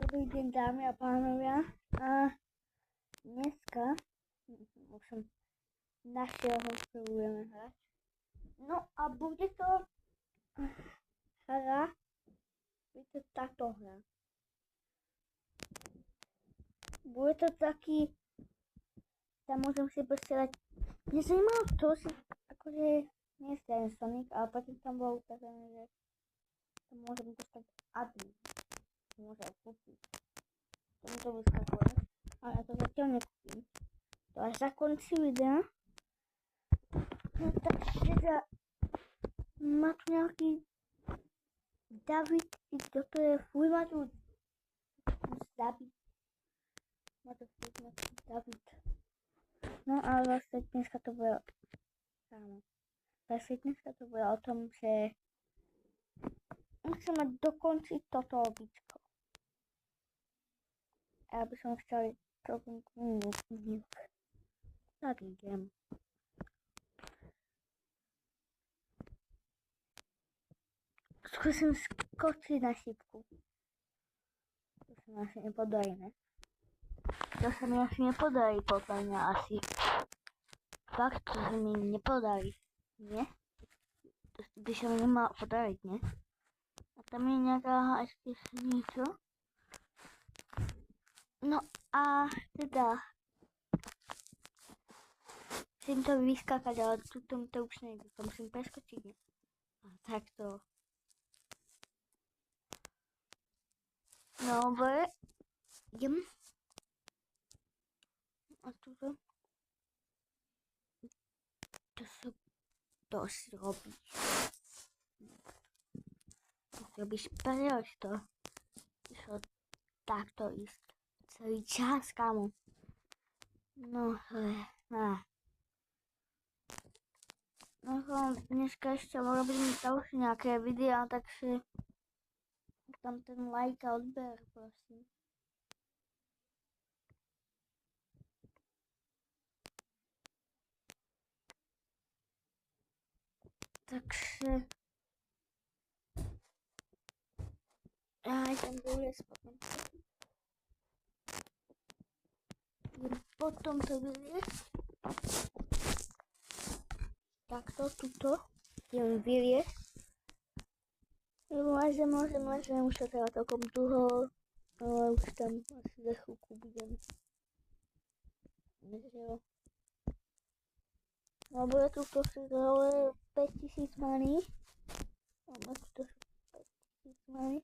Dobrý deň, dámy a pánovia. A dneska už som našiel ho, čo budeme hrať. No a bude to táto hra. Bude to taký, tam môžem si posielať, mne sa nemalo to si, akože nie je ten Sonic, ale potom tam bolo ukázané, že tam môžem dostať admin. Môžem kúpiť. Tomu to vyskakuje, ale ja to zatiaľ nekúpim. To až za konci videa. No takže má tu nejaký David, i kto to je, fuj ma tu zabiť. Má to fuj nejaký David. No ale vlastne dneska to bude o tom, že musíme dokončiť toto običko. Ja by som chcel celkom knihu. Tak idem. Skúsim skočiť na šípku. To sa mi asi nepodarí, ne? To sa mi asi nepodarí, podľa mňa asi. Fakt, to sa mi nepodarí, nie? To by sa mi nemalo podariť, nie? A tam je nejaká ešte niečo. No a teda chcem to vyskakať, ale tuto to už nejde, to musím preskočiť, nie? A takto. Dobre, idem. A tuto. To sa dosť robí. To si robíš to. Išlo takto ísť. Celý čas, kámo. No, dneska ešte robím ďalšie nejaké videá, takže tam ten like a odber, prosím. Takže aj tam bude potom. Potom to vyliesť. Takto, tuto. Idem vyliesť. Môžem, už to trvá celkom dlho. Ale už tam asi za chvíľku budem. No bude tu dole 5000 money. Máme tu 5000 money.